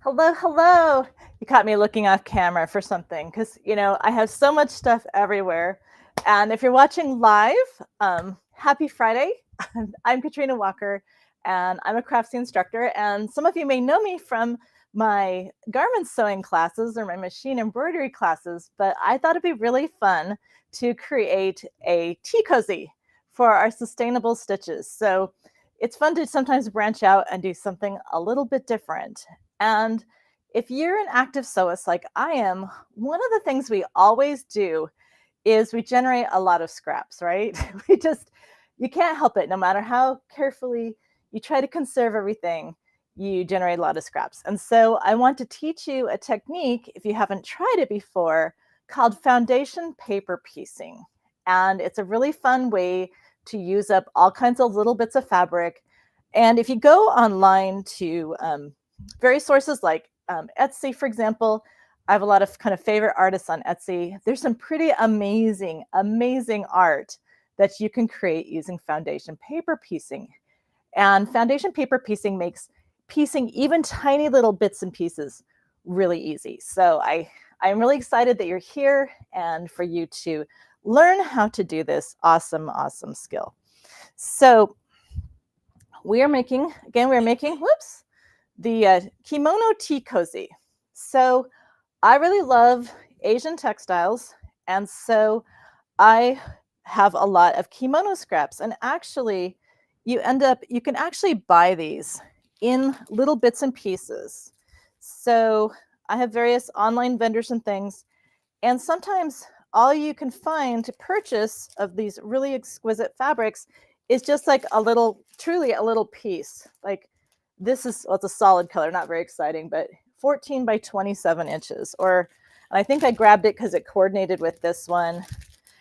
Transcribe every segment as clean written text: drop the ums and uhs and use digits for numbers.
Hello, hello. You caught me looking off camera for something because, I have so much stuff everywhere. And if you're watching live, happy Friday. I'm Katrina Walker, and I'm a craftsy instructor. And some of you may know me from my garment sewing classes or my machine embroidery classes, but I thought it'd be really fun to create a tea cozy for our sustainable stitches. So it's fun to sometimes branch out and do something a little bit different. And if you're an active sewist like I am, one of the things we always do is we generate a lot of scraps, right? You can't help it. No matter how carefully you try to conserve everything, you generate a lot of scraps. And so I want to teach you a technique, if you haven't tried it before, called foundation paper piecing. And it's a really fun way to use up all kinds of little bits of fabric. And if you go online to various sources like Etsy, for example, I have a lot of kind of favorite artists on Etsy. There's some pretty amazing, amazing art that you can create using foundation paper piecing. And foundation paper piecing makes piecing even tiny little bits and pieces really easy. So I'm really excited that you're here and for you to learn how to do this awesome, awesome skill. So we're making, whoops, the kimono tea cozy. So I really love Asian textiles, and so I have a lot of kimono scraps. And actually, you can actually buy these in little bits and pieces. So I have various online vendors and things, and sometimes all you can find to purchase of these really exquisite fabrics is just like truly a little piece. Like this is, well, it's a solid color, not very exciting, but 14 by 27 inches. And I think I grabbed it because it coordinated with this one.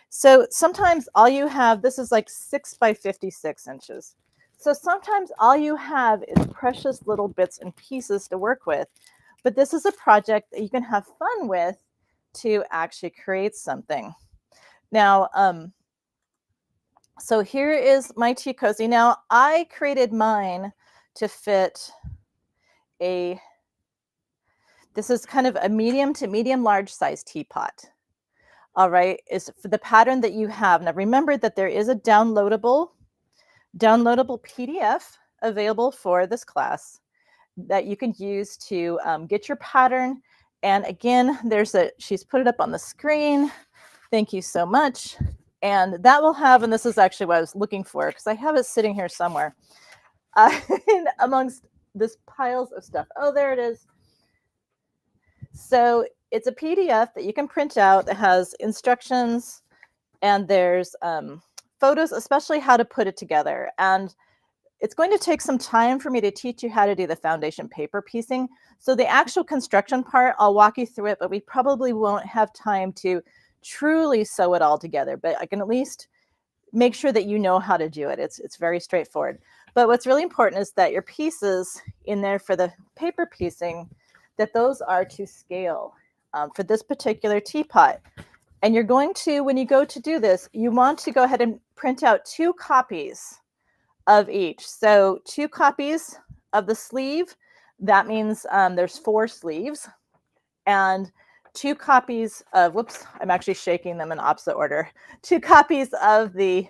So sometimes all you have, this is like 6 by 56 inches. So sometimes all you have is precious little bits and pieces to work with. But this is a project that you can have fun with to actually create something. Now, so here is my tea cozy. Now, I created mine to fit this is kind of a medium to medium large size teapot. All right, is for the pattern that you have. Now, remember that there is a downloadable PDF available for this class that you can use to get your pattern. And again, she's put it up on the screen. Thank you so much. And that will have, and this is actually what I was looking for because I have it sitting here somewhere amongst this piles of stuff. Oh, there it is. So it's a PDF that you can print out that has instructions, and there's photos, especially how to put it together. And it's going to take some time for me to teach you how to do the foundation paper piecing. So the actual construction part, I'll walk you through it, but we probably won't have time to truly sew it all together. But I can at least make sure that you know how to do it. It's very straightforward. But what's really important is that your pieces in there for the paper piecing, that those are to scale for this particular teapot. And you're going to, when you go to do this, you want to go ahead and print out 2 copies of each. So 2 copies of the sleeve. That means there's 4 sleeves. And 2 copies of, whoops, I'm actually shaking them in opposite order. 2 copies of the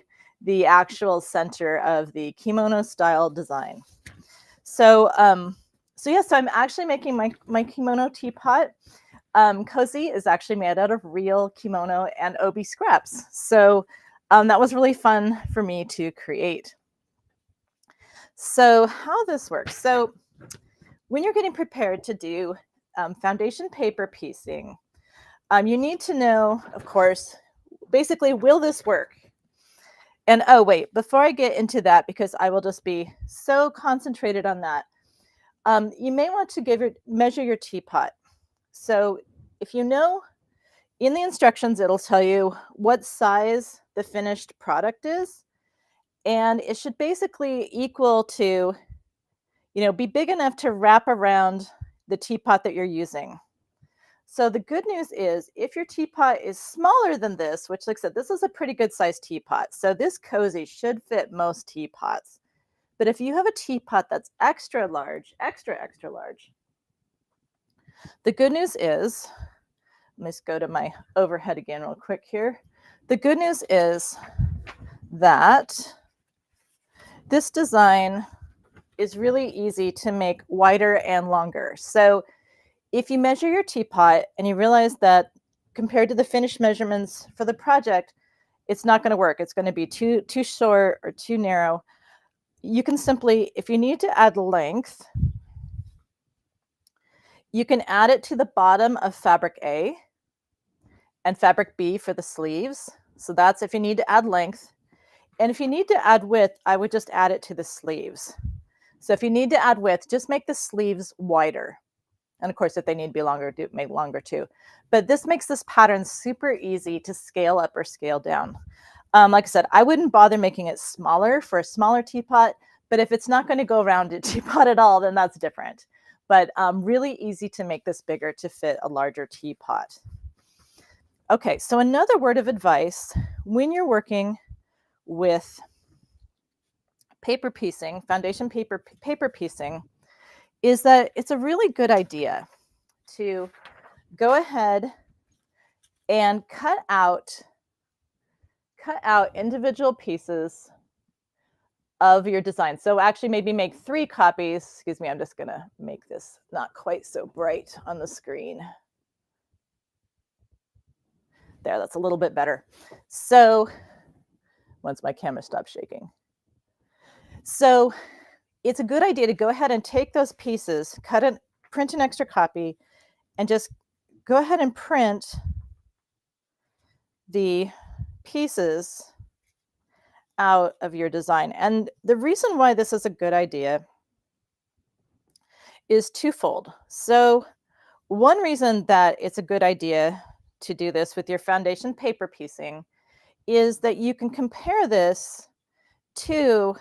actual center of the kimono style design. So, so I'm actually making my kimono teapot. Cozy is actually made out of real kimono and obi scraps. So that was really fun for me to create. So how this works. So when you're getting prepared to do foundation paper piecing, you need to know, of course, basically, will this work? And oh, wait, before I get into that, because I will just be so concentrated on that, you may want to measure your teapot. So if you know, in the instructions, it'll tell you what size the finished product is. And it should basically equal to, be big enough to wrap around the teapot that you're using. So the good news is if your teapot is smaller than this, which like I said, this is a pretty good sized teapot. So this cozy should fit most teapots. But if you have a teapot that's extra large, extra large, The good news is, let me just go to my overhead again real quick here. The good news is that this design is really easy to make wider and longer. So if you measure your teapot and you realize that compared to the finished measurements for the project, it's not going to work. It's going to be too short or too narrow. You can simply, if you need to add length, you can add it to the bottom of fabric A and fabric B for the sleeves. So that's if you need to add length. And if you need to add width, I would just add it to the sleeves. So if you need to add width, just make the sleeves wider. And of course, if they need to be longer, do make longer too. But this makes this pattern super easy to scale up or scale down. Like I said, I wouldn't bother making it smaller for a smaller teapot, but if it's not going to go around a teapot at all, then that's different. But really easy to make this bigger to fit a larger teapot. Okay, so another word of advice when you're working with paper piecing, foundation paper piecing, is that it's a really good idea to go ahead and cut out individual pieces of your design. So actually maybe make 3 copies. Excuse me, I'm just gonna make this not quite so bright on the screen. There, that's a little bit better. So once my camera stops shaking. So it's a good idea to go ahead and take those pieces, print an extra copy, and just go ahead and print the pieces out of your design. And the reason why this is a good idea is twofold. So one reason that it's a good idea to do this with your foundation paper piecing is that you can compare this to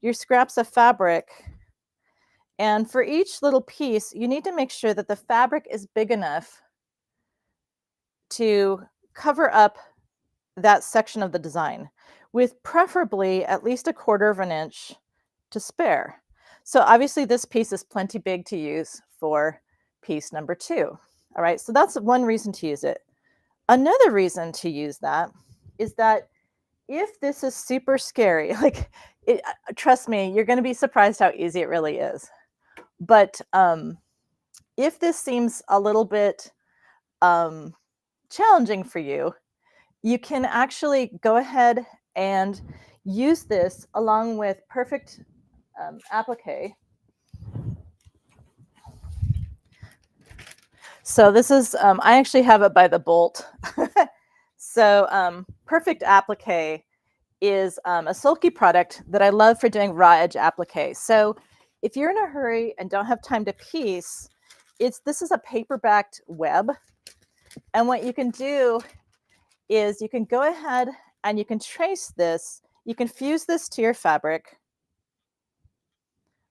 your scraps of fabric. And for each little piece, you need to make sure that the fabric is big enough to cover up that section of the design, with preferably at least 1/4 of an inch to spare. So obviously this piece is plenty big to use for piece number 2. All right, so that's one reason to use it. Another reason to use that is that if this is super scary, like trust me, you're going to be surprised how easy it really is. But if this seems a little bit challenging for you, you can actually go ahead and use this along with perfect applique. So this is, I actually have it by the bolt. So perfect applique is a silky product that I love for doing raw edge applique. So if you're in a hurry and don't have time to piece, this is a paper-backed web. And what you can do is you can go ahead and you can trace this. You can fuse this to your fabric.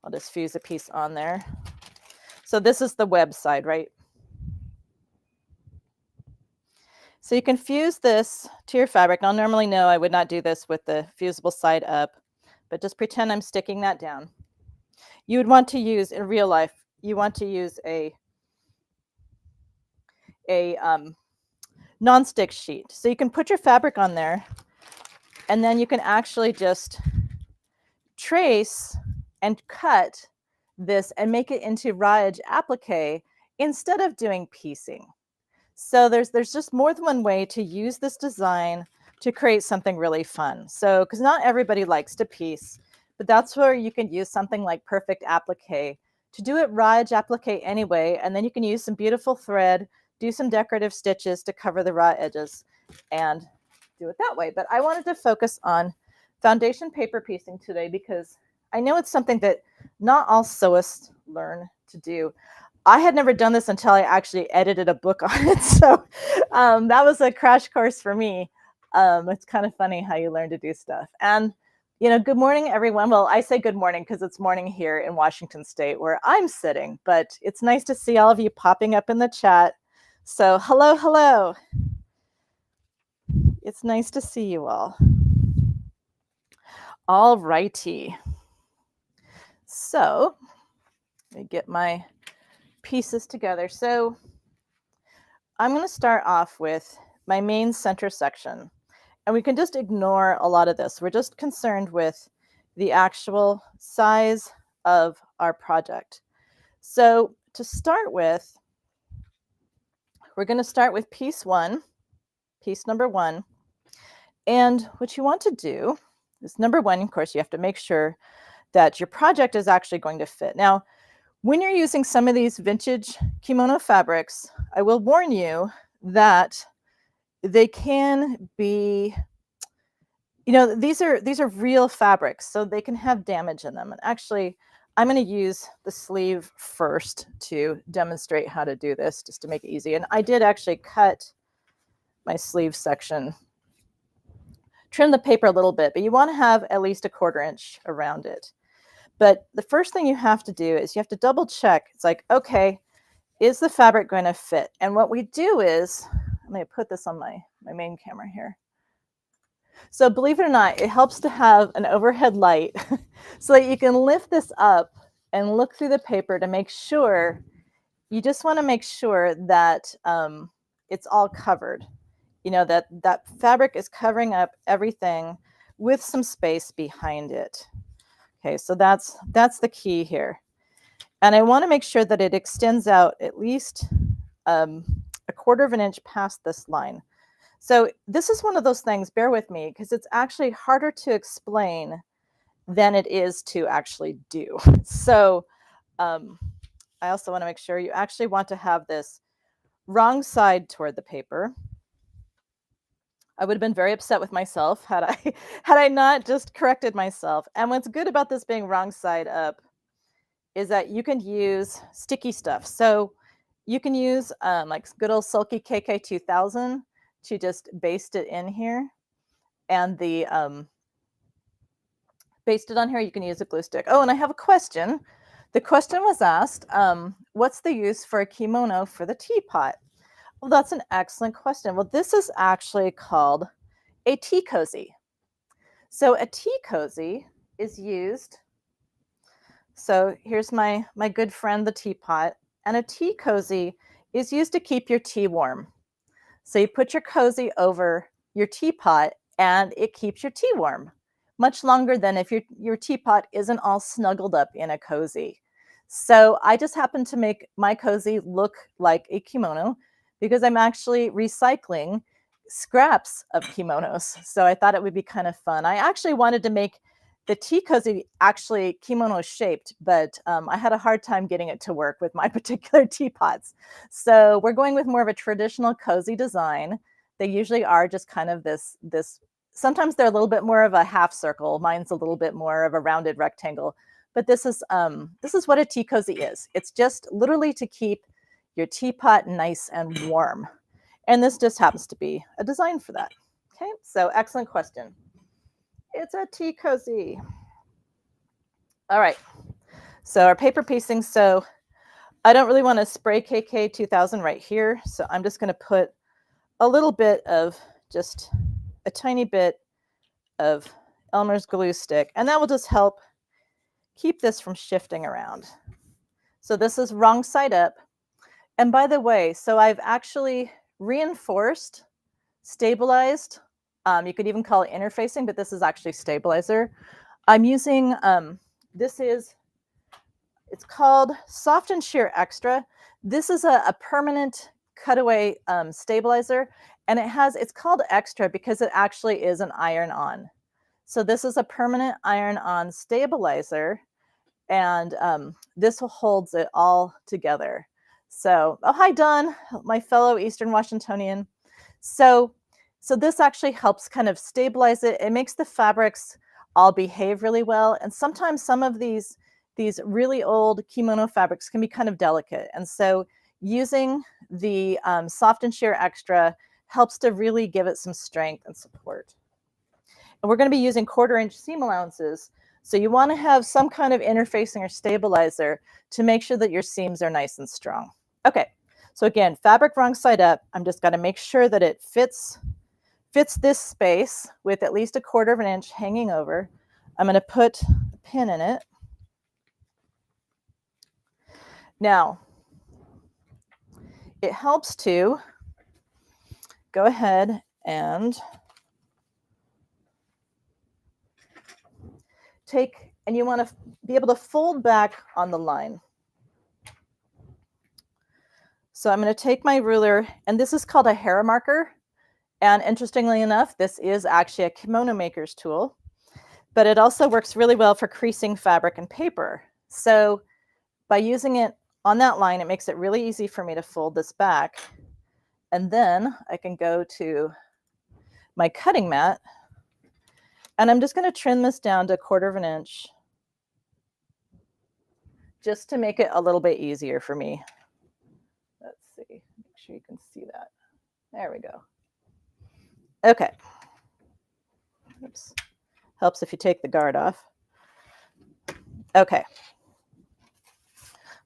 I'll just fuse a piece on there. So this is the web side, right? So you can fuse this to your fabric. Now, normally, no, I would not do this with the fusible side up, but just pretend I'm sticking that down. You would want to use, in real life, you want to use a non-stick sheet. So you can put your fabric on there, and then you can actually just trace and cut this and make it into raw edge applique instead of doing piecing. So there's just more than one way to use this design to create something really fun. So, because not everybody likes to piece, but that's where you can use something like perfect applique to do it raw edge applique anyway, and then you can use some beautiful thread, do some decorative stitches to cover the raw edges, and do it that way. But I wanted to focus on foundation paper piecing today because I know it's something that not all sewists learn to do. I had never done this until I actually edited a book on it. So that was a crash course for me. It's kind of funny how you learn to do stuff. And, good morning, everyone. Well, I say good morning because it's morning here in Washington State where I'm sitting, but it's nice to see all of you popping up in the chat. So hello, hello. It's nice to see you all. All righty. So let me get my piece this together. So I'm going to start off with my main center section. And we can just ignore a lot of this. We're just concerned with the actual size of our project. So to start with, we're going to start with piece number one. And what you want to do is, number one, of course, you have to make sure that your project is actually going to fit. Now, when you're using some of these vintage kimono fabrics, I will warn you that they can be, these are real fabrics, so they can have damage in them. And actually, I'm going to use the sleeve first to demonstrate how to do this, just to make it easy. And I did actually cut my sleeve section, trim the paper a little bit, but you want to have at least 1/4 inch around it. But the first thing you have to do is you have to double check. It's like, okay, is the fabric going to fit? And what we do is, I'm going to put this on my main camera here. So believe it or not, it helps to have an overhead light so that you can lift this up and look through the paper to make sure, you just want to make sure that it's all covered. That fabric is covering up everything with some space behind it. Okay, so that's the key here. And I want to make sure that it extends out at least 1/4 inch past this line. So this is one of those things, bear with me, because it's actually harder to explain than it is to actually do. So I also want to make sure you actually want to have this wrong side toward the paper. I would have been very upset with myself had I not just corrected myself. And what's good about this being wrong side up is that you can use sticky stuff. So you can use like good old Sulky KK2000 to just baste it in here. And the baste it on here, you can use a glue stick. Oh, and I have a question. The question was asked, what's the use for a kimono for the teapot? Well, that's an excellent question. Well, this is actually called a tea cozy. So a tea cozy is used, so here's my good friend, the teapot, and a tea cozy is used to keep your tea warm. So you put your cozy over your teapot and it keeps your tea warm much longer than if your teapot isn't all snuggled up in a cozy. So I just happen to make my cozy look like a kimono because I'm actually recycling scraps of kimonos. So I thought it would be kind of fun. I actually wanted to make the tea cozy actually kimono shaped, but I had a hard time getting it to work with my particular teapots. So we're going with more of a traditional cozy design. They usually are just kind of this, sometimes they're a little bit more of a half circle. Mine's a little bit more of a rounded rectangle, but this is what a tea cozy is. It's just literally to keep your teapot nice and warm. And this just happens to be a design for that. Okay, so excellent question. It's a tea cozy. All right, so our paper piecing. So I don't really want to spray KK2000 right here. So I'm just going to put a little bit of, just a tiny bit of Elmer's glue stick, and that will just help keep this from shifting around. So this is wrong side up. And by the way, so I've actually reinforced, stabilized. You could even call it interfacing, but this is actually stabilizer. I'm using, it's called Soft and Sheer Extra. This is a permanent cutaway stabilizer, and it's called Extra because it actually is an iron-on. So this is a permanent iron-on stabilizer, and this holds it all together. So, oh, hi, Don, my fellow Eastern Washingtonian. So this actually helps kind of stabilize it. It makes the fabrics all behave really well. And sometimes some of these really old kimono fabrics can be kind of delicate. And so using the Soft and Sheer Extra helps to really give it some strength and support. And we're going to be using 1/4 inch seam allowances. So you want to have some kind of interfacing or stabilizer to make sure that your seams are nice and strong. Okay, so again, fabric wrong side up. I'm just going to make sure that it fits this space with at least 1/4 inch hanging over. I'm going to put a pin in it. Now, it helps to go ahead and and you want to be able to fold back on the line. So I'm going to take my ruler, and this is called a hair marker. And interestingly enough, this is actually a kimono maker's tool, but it also works really well for creasing fabric and paper. So by using it on that line, it makes it really easy for me to fold this back. And then I can go to my cutting mat, and I'm just going to trim this down to 1/4 of an inch just to make it a little bit easier for me. Let's see, make sure you can see that. There we go. Okay. Oops. Helps if you take the guard off. Okay.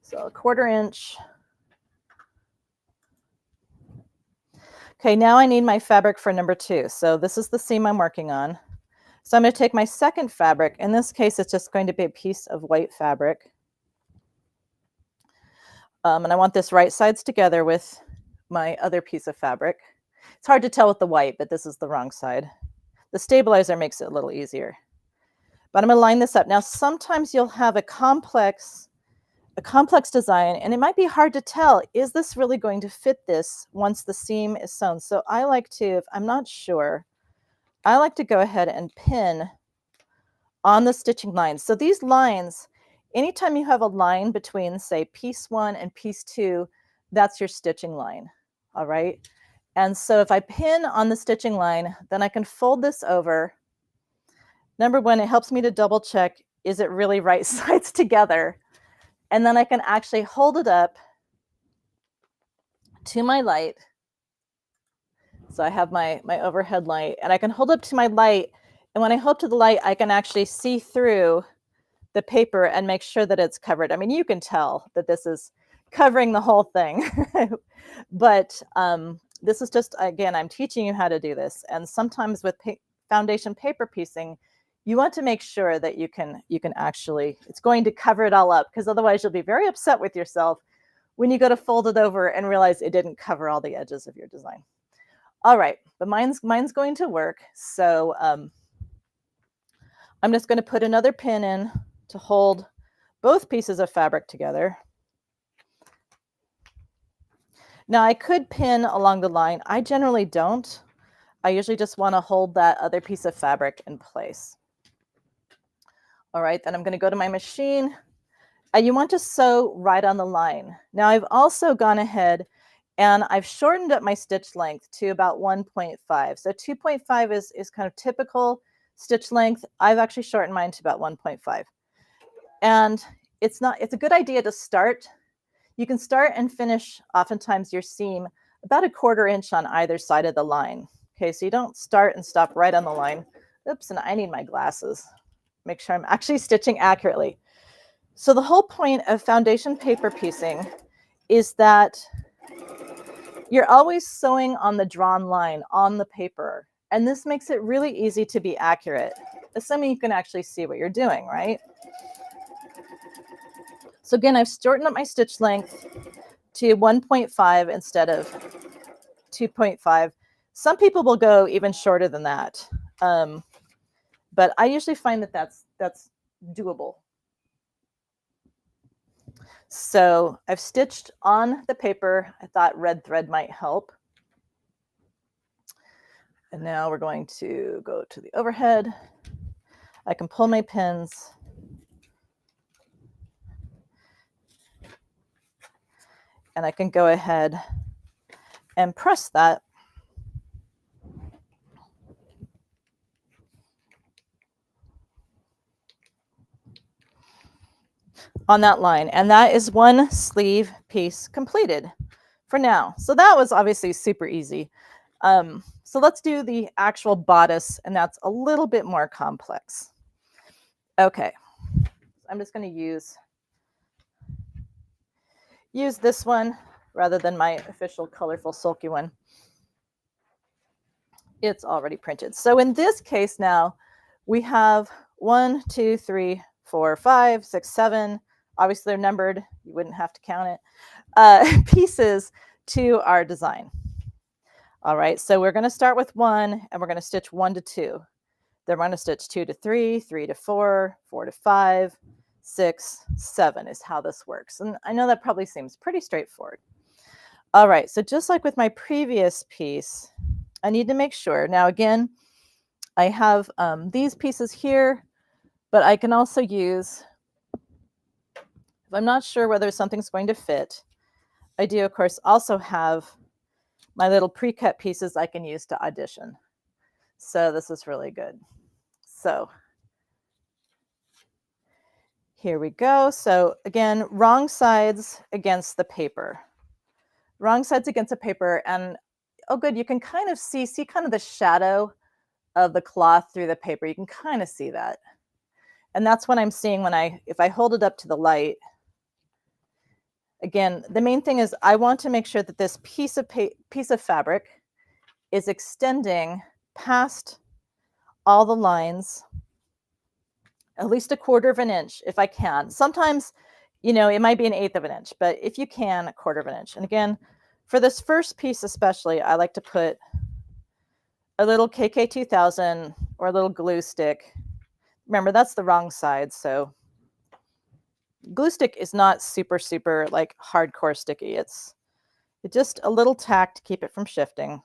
So 1/4 inch. Okay, now I need my fabric for number 2. So this is the seam I'm working on. So I'm going to take my second fabric. In this case, it's just going to be a piece of white fabric. And I want this right sides together with my other piece of fabric. It's hard to tell with the white, but this is the wrong side. The stabilizer makes it a little easier. But I'm going to line this up. Now, sometimes you'll have a complex design, and it might be hard to tell, is this really going to fit this once the seam is sewn? So I like to, if I'm not sure, I like to go ahead and pin on the stitching lines. So these lines, anytime you have a line between, say, piece 1 and piece 2, that's your stitching line, all right? And so if I pin on the stitching line, then I can fold this over. Number 1, it helps me to double check, is it really right sides together? And then I can actually hold it up to my light. So I have my overhead light, and I can hold up to my light. And when I hold to the light, I can actually see through the paper and make sure that it's covered. I mean, you can tell that this is covering the whole thing. But this is just, again, I'm teaching you how to do this. And sometimes with foundation paper piecing, you want to make sure that you can actually, it's going to cover it all up, because otherwise you'll be very upset with yourself when you go to fold it over and realize it didn't cover all the edges of your design. All right, but mine's going to work. So I'm just going to put another pin in to hold both pieces of fabric together. Now I could pin along the line. I generally don't. I usually just want to hold that other piece of fabric in place. All right, then I'm going to go to my machine. You want to sew right on the line. Now I've also gone ahead and I've shortened up my stitch length to about 1.5. So 2.5 is kind of typical stitch length. I've actually shortened mine to about 1.5. And it's a good idea to start. You can start and finish oftentimes your seam about 1/4 inch on either side of the line. Okay, so you don't start and stop right on the line. Oops, and I need my glasses. Make sure I'm actually stitching accurately. So the whole point of foundation paper piecing is that you're always sewing on the drawn line on the paper. And this makes it really easy to be accurate, assuming you can actually see what you're doing, right? So again, I've shortened up my stitch length to 1.5 instead of 2.5. Some people will go even shorter than that. But I usually find that that's doable. So I've stitched on the paper. I thought red thread might help. And now we're going to go to the overhead. I can pull my pins. And I can go ahead and press that. On that line. And that is one sleeve piece completed for now. So that was obviously super easy. So let's do the actual bodice, and that's a little bit more complex. Okay, I'm just going to use this one rather than my official colorful sulky one. It's already printed. So in this case now, we have 1, 2, 3, 4, 5, 6, 7. Obviously they're numbered. You wouldn't have to count it. Pieces to our design. All right, so we're going to start with 1 and we're going to stitch 1 to 2. Then we're going to stitch 2 to 3, 3 to 4, 4 to 5, 6, 7 is how this works. And I know that probably seems pretty straightforward. All right, so just like with my previous piece, I need to make sure. Now again, I have these pieces here, but I can also use, if I'm not sure whether something's going to fit, I do of course also have my little pre-cut pieces I can use to audition. So this is really good. So here we go. So again, wrong sides against the paper. Wrong sides against the paper. And oh good, you can kind of see kind of the shadow of the cloth through the paper. You can kind of see that. And that's what I'm seeing when if I hold it up to the light. Again, the main thing is I want to make sure that this piece of fabric is extending past all the lines, at least 1/4 of an inch if I can. Sometimes, you know, it might be 1/8 of an inch, but if you can, 1/4 of an inch. And again, for this first piece especially, I like to put a little KK2000 or a little glue stick. Remember, that's the wrong side, so glue stick is not super like hardcore sticky. It's just a little tack to keep it from shifting.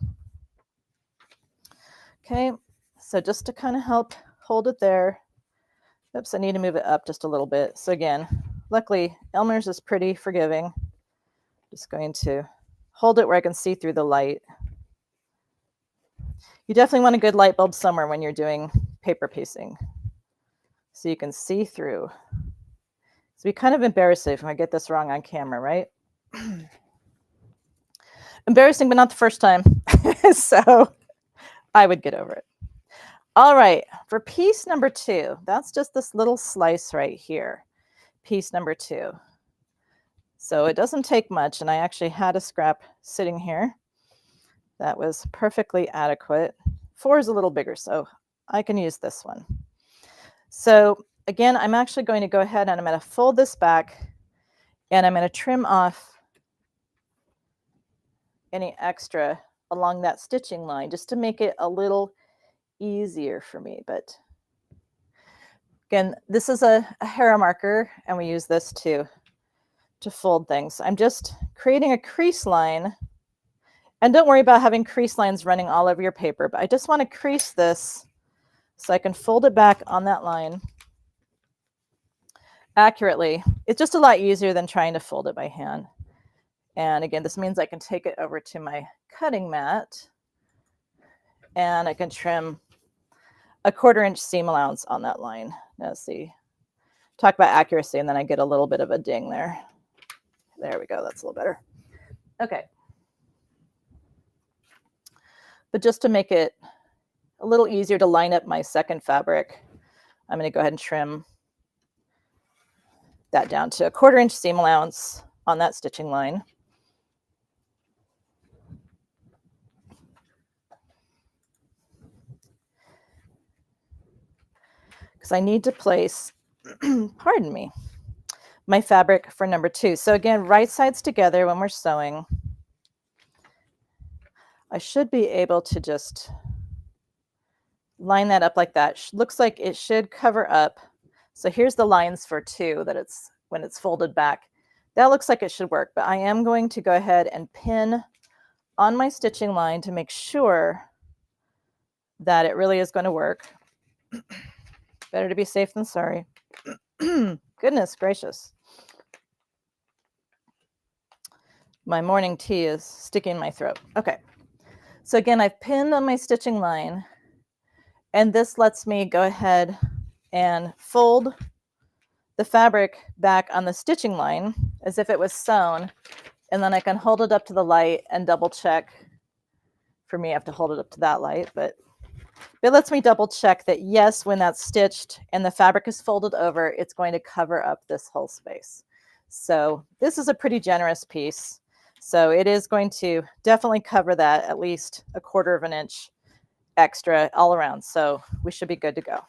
Okay, so just to kind of help hold it there. Oops, I need to move it up just a little bit. So again, luckily Elmer's is pretty forgiving. Just going to hold it where I can see through the light. You definitely want a good light bulb somewhere when you're doing paper piecing, so you can see through. It's be kind of embarrassing if I get this wrong on camera, right? Embarrassing, but not the first time. So I would get over it. All right, for piece number 2, that's just this little slice right here, piece number 2. So it doesn't take much, and I actually had a scrap sitting here that was perfectly adequate. 4 is a little bigger, so I can use this one. So again, I'm actually going to go ahead and I'm going to fold this back and I'm going to trim off any extra along that stitching line just to make it a little easier for me. But again, this is a Hera marker and we use this to fold things. I'm just creating a crease line, and don't worry about having crease lines running all over your paper, but I just want to crease this so I can fold it back on that line accurately. It's just a lot easier than trying to fold it by hand. And again, this means I can take it over to my cutting mat and I can trim a 1/4 inch seam allowance on that line. Now let's see, talk about accuracy, and then I get a little bit of a ding there. There we go, that's a little better. Okay. But just to make it a little easier to line up my second fabric, I'm going to go ahead and trim that down to a 1/4 inch seam allowance on that stitching line. Because I need to place, pardon me, my fabric for number 2. So again, right sides together when we're sewing. I should be able to just line that up like that. Looks like it should cover up. So here's the lines for 2 that it's when it's folded back. That looks like it should work, but I am going to go ahead and pin on my stitching line to make sure that it really is going to work. Better to be safe than sorry. Goodness gracious. My morning tea is sticking in my throat. Okay. So again, I've pinned on my stitching line, and this lets me go ahead and fold the fabric back on the stitching line as if it was sewn, and then I can hold it up to the light and double check. For me, I have to hold it up to that light, but it lets me double check that yes, when that's stitched and the fabric is folded over, it's going to cover up this whole space. So this is a pretty generous piece. So it is going to definitely cover that at least a 1/4 of an inch extra all around. So we should be good to go.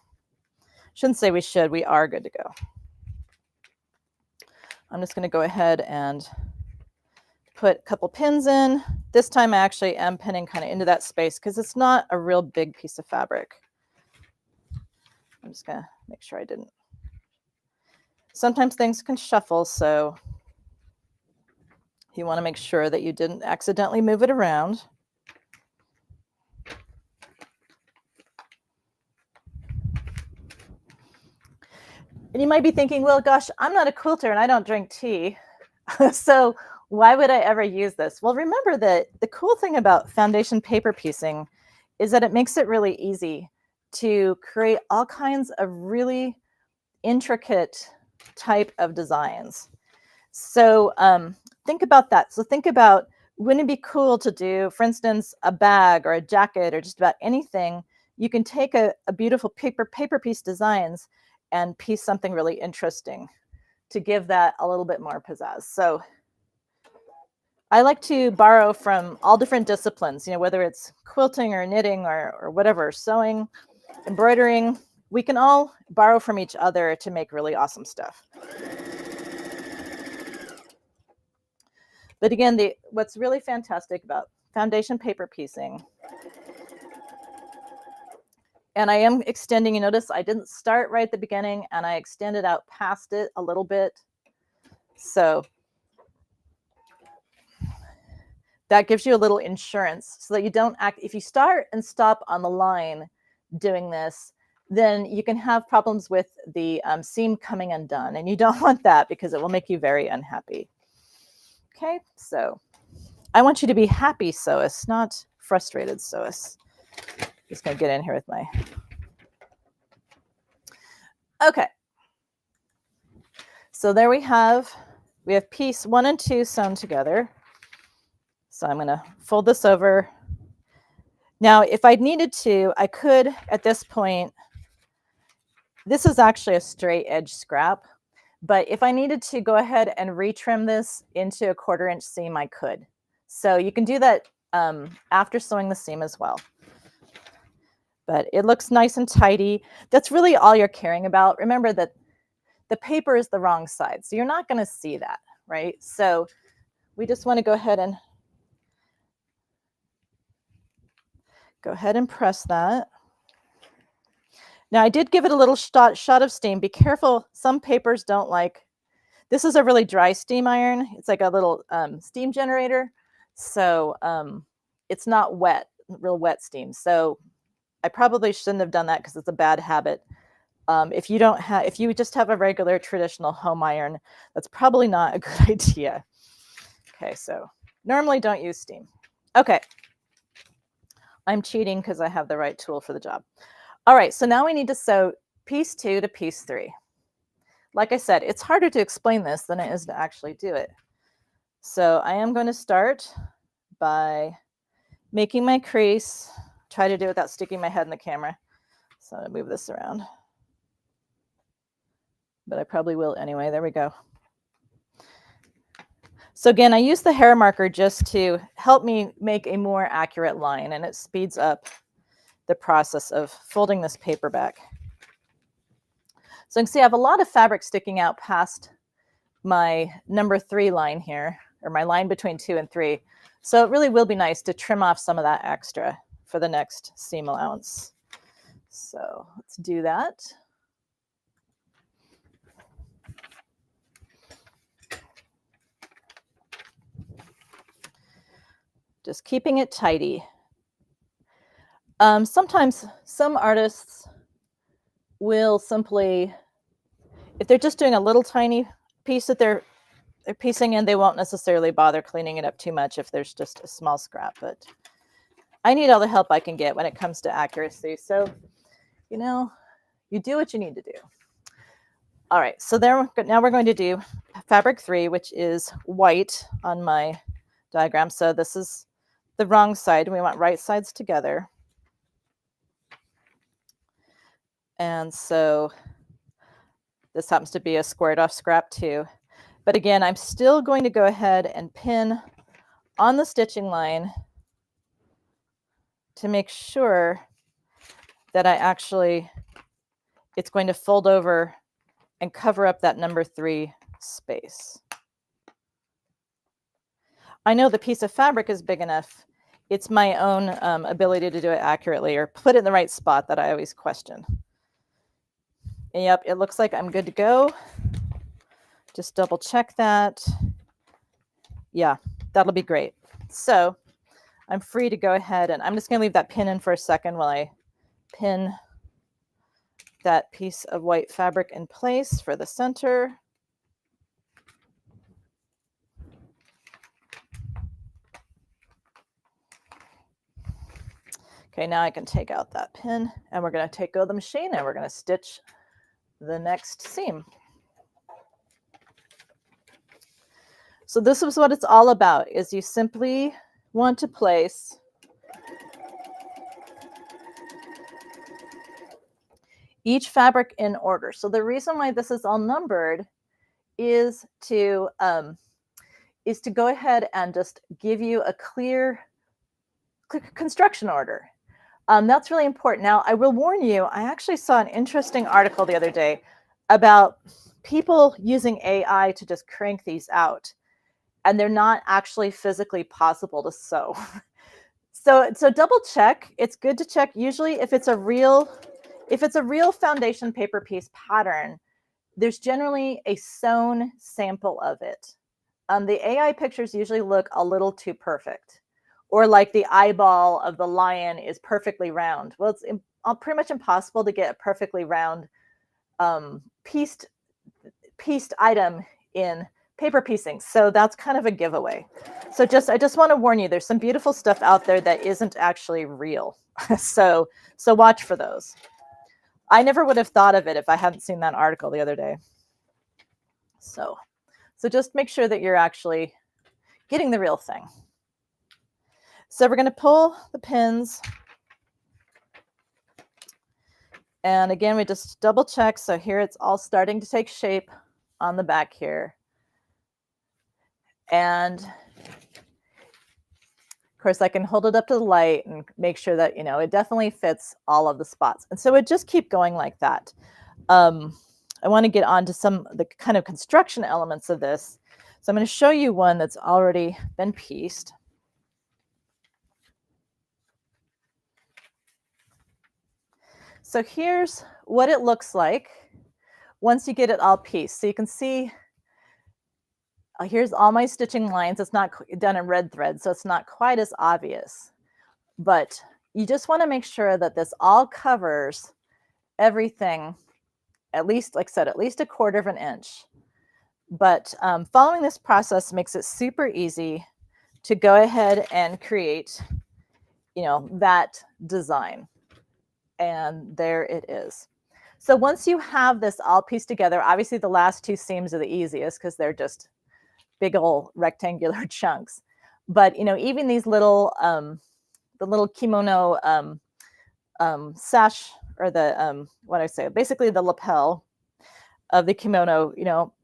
Shouldn't say we should, we are good to go. I'm just going to go ahead and put a couple pins in. This time I actually am pinning kind of into that space because it's not a real big piece of fabric. I'm just gonna make sure I didn't. Sometimes things can shuffle, so you want to make sure that you didn't accidentally move it around. And you might be thinking, well, gosh, I'm not a quilter and I don't drink tea. So why would I ever use this? Well, remember that the cool thing about foundation paper piecing is that it makes it really easy to create all kinds of really intricate type of designs. So think about that. So think about, wouldn't it be cool to do, for instance, a bag or a jacket or just about anything? You can take a beautiful paper piece designs and piece something really interesting to give that a little bit more pizzazz. So I like to borrow from all different disciplines, you know, whether it's quilting or knitting or whatever, sewing, embroidering. We can all borrow from each other to make really awesome stuff. But again, what's really fantastic about foundation paper piecing, and I am extending, you notice I didn't start right at the beginning and I extended out past it a little bit. So that gives you a little insurance so that you don't act, if you start and stop on the line doing this, then you can have problems with the seam coming undone. And you don't want that because it will make you very unhappy. Okay, so I want you to be happy sewists, not frustrated sewists. Just gonna get in here with my, okay. So there we have piece 1 and 2 sewn together. So I'm gonna fold this over. Now, if I needed to, I could, at this point, this is actually a straight edge scrap, but if I needed to go ahead and retrim this into a 1/4 inch seam, I could. So you can do that after sewing the seam as well. But it looks nice and tidy. That's really all you're caring about. Remember that the paper is the wrong side, so you're not going to see that, right? So we just want to go ahead and press that. Now I did give it a little shot of steam. Be careful, some papers don't like, this is a really dry steam iron. It's like a little steam generator. So it's not wet, real wet steam. So I probably shouldn't have done that because it's a bad habit. If you just have a regular traditional home iron, that's probably not a good idea. Okay, so normally don't use steam. Okay, I'm cheating because I have the right tool for the job. All right, so now we need to sew piece 2 to piece 3. Like I said, it's harder to explain this than it is to actually do it. So I am going to start by making my crease. Try to do it without sticking my head in the camera. So I'm going to move this around. But I probably will anyway. There we go. So again, I use the hair marker just to help me make a more accurate line, and it speeds up the process of folding this paper back. So you can see I have a lot of fabric sticking out past my number 3 line here, or my line between 2 and 3. So it really will be nice to trim off some of that extra for the next seam allowance. So let's do that. Just keeping it tidy. Sometimes some artists will simply, if they're just doing a little tiny piece that they're piecing in, they won't necessarily bother cleaning it up too much if there's just a small scrap. But I need all the help I can get when it comes to accuracy. So, you know, you do what you need to do. All right, so now we're going to do fabric 3, which is white on my diagram. So this is the wrong side. We want right sides together. And so this happens to be a squared off scrap too. But again, I'm still going to go ahead and pin on the stitching line to make sure that it's going to fold over and cover up that number 3 space. I know the piece of fabric is big enough. It's my own ability to do it accurately or put it in the right spot that I always question. And yep, it looks like I'm good to go. Just double check that. Yeah, that'll be great. So I'm free to go ahead, and I'm just going to leave that pin in for a second while I pin that piece of white fabric in place for the center. Okay, now I can take out that pin, and we're going to go to the machine and we're going to stitch the next seam. So this is what it's all about, is you simply want to place each fabric in order. So the reason why this is all numbered is to go ahead and just give you a clear construction order. That's really important. Now, I will warn you, I actually saw an interesting article the other day about people using AI to just crank these out, and they're not actually physically possible to sew. So double check. It's good to check. Usually if it's a real foundation paper piece pattern, there's generally a sewn sample of it. The AI pictures usually look a little too perfect, or like the eyeball of the lion is perfectly round. Well, it's pretty much impossible to get a perfectly round pieced item in paper piecing. So that's kind of a giveaway. So I just want to warn you, there's some beautiful stuff out there that isn't actually real. so watch for those. I never would have thought of it if I hadn't seen that article the other day. So just make sure that you're actually getting the real thing. So we're going to pull the pins. And again, we just double check. So here it's all starting to take shape on the back here. And of course, I can hold it up to the light and make sure that, it definitely fits all of the spots. And so it just keep going like that. I want to get on to some of the kind of construction elements of this. So I'm going to show you one that's already been pieced. So here's what it looks like once you get it all pieced. So you can see here's all my stitching lines. It's not done in red thread, so it's not quite as obvious. But you just want to make sure that this all covers everything, at least, like I said, at least 1/4 of an inch. But following this process makes it super easy to go ahead and create, that design. And there it is. So once you have this all pieced together, obviously the last 2 seams are the easiest because they're just big old rectangular chunks. But even these little the little kimono sash, or the what I say, basically the lapel of the kimono,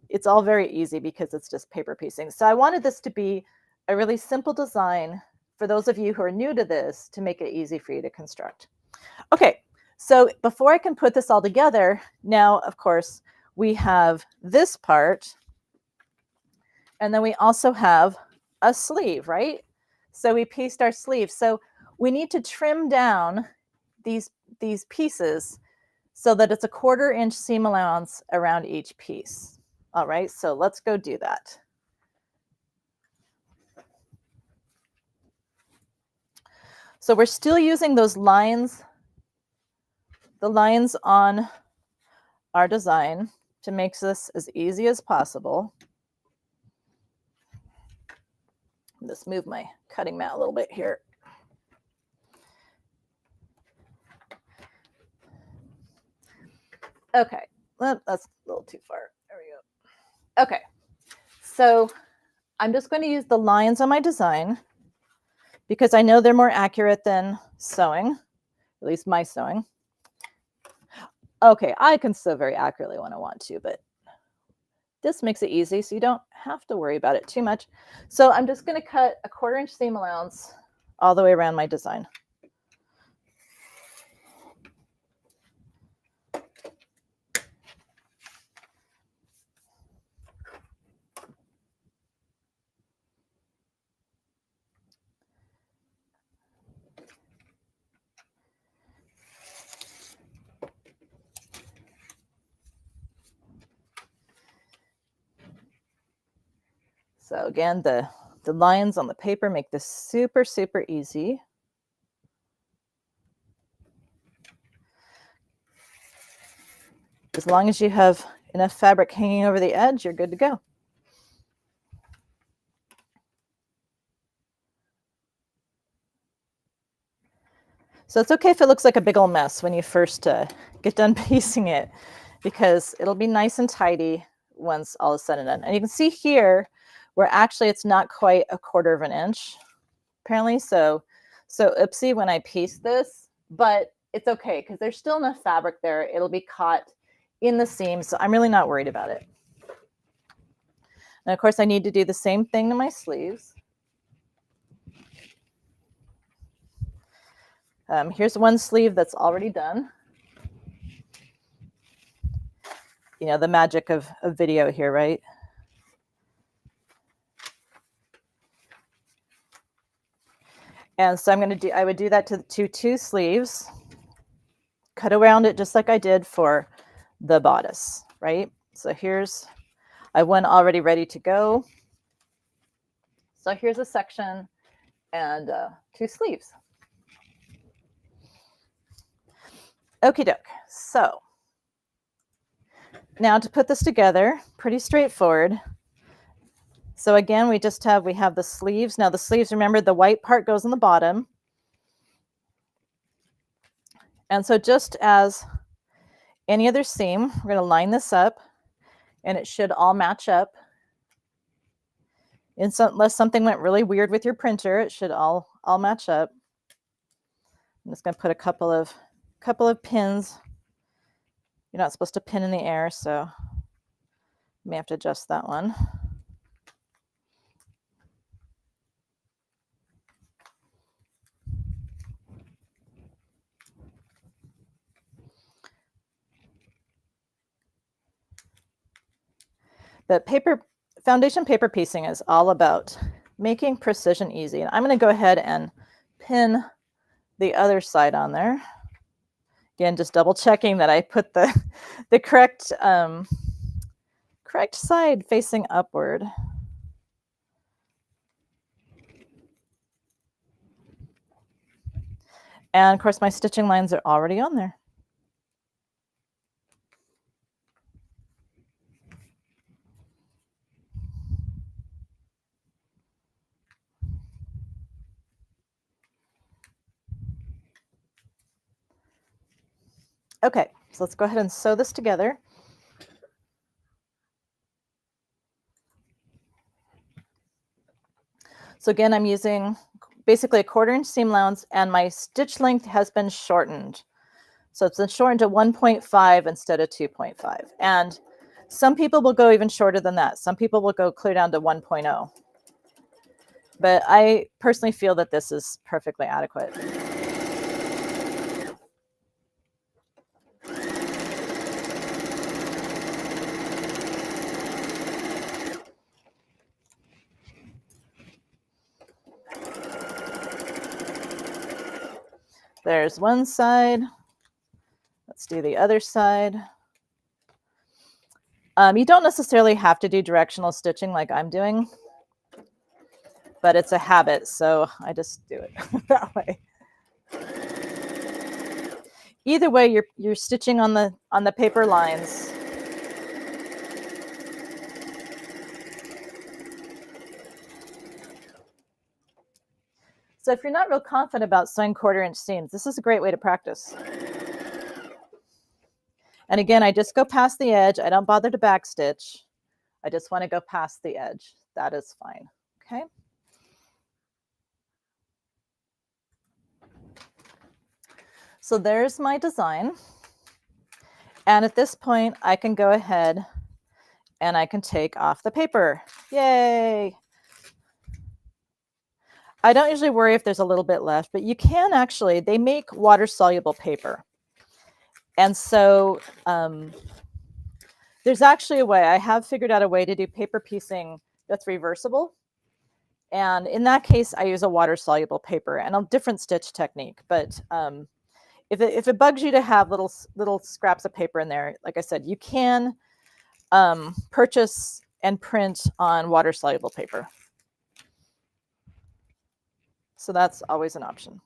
it's all very easy because it's just paper piecing. So I wanted this to be a really simple design for those of you who are new to this, to make it easy for you to construct. Okay, so before I can put this all together, now, of course, we have this part, and then we also have a sleeve, right? So we pieced our sleeve. So we need to trim down these pieces so that it's 1/4 inch seam allowance around each piece. All right, so let's go do that. So we're still using those lines, the lines on our design, to make this as easy as possible. Just move my cutting mat a little bit here. Okay, well, that's a little too far. There we go. Okay, so I'm just going to use the lines on my design because I know they're more accurate than sewing, at least my sewing. Okay, I can sew very accurately when I want to, but this makes it easy so you don't have to worry about it too much. So I'm just going to cut 1/4 inch seam allowance all the way around my design. So again, the lines on the paper make this super, super easy. As long as you have enough fabric hanging over the edge, you're good to go. So it's okay if it looks like a big old mess when you first get done piecing it, because it'll be nice and tidy once all is said and done. And you can see here where actually it's not quite a 1/4 of an inch, apparently. So oopsie when I piece this, but it's okay because there's still enough fabric there. It'll be caught in the seam, so I'm really not worried about it. And of course, I need to do the same thing to my sleeves. Here's one sleeve that's already done. You know, the magic of video here, right? And so I would do that to two sleeves, cut around it just like I did for the bodice, right? So I have one already ready to go. So here's a section and 2 sleeves. Okie doke. So now to put this together, pretty straightforward. So again, we have the sleeves. Now the sleeves, remember the white part goes on the bottom. And so just as any other seam, we're going to line this up and it should all match up. Unless something went really weird with your printer, it should all match up. I'm just going to put a couple of pins. You're not supposed to pin in the air, so you may have to adjust that one. But foundation paper piecing is all about making precision easy. And I'm going to go ahead and pin the other side on there. Again, just double checking that I put the correct side facing upward. And of course, my stitching lines are already on there. Okay, so let's go ahead and sew this together. So again, I'm using basically a 1/4 inch seam allowance, and my stitch length has been shortened. So it's been shortened to 1.5 instead of 2.5. And some people will go even shorter than that. Some people will go clear down to 1.0. But I personally feel that this is perfectly adequate. There's one side. Let's do the other side. You don't necessarily have to do directional stitching like I'm doing, but it's a habit, so I just do it that way. Either way, you're stitching on the paper lines. So if you're not real confident about sewing 1/4 inch seams, this is a great way to practice. And again, I just go past the edge. I don't bother to backstitch. I just want to go past the edge. That is fine. Okay. So there's my design. And at this point, I can go ahead and I can take off the paper. Yay! I don't usually worry if there's a little bit left, but you can actually, they make water-soluble paper. And so there's actually a way, I have figured out a way to do paper piecing that's reversible. And in that case, I use a water-soluble paper and a different stitch technique. But if it bugs you to have little scraps of paper in there, like I said, you can purchase and print on water-soluble paper. So that's always an option.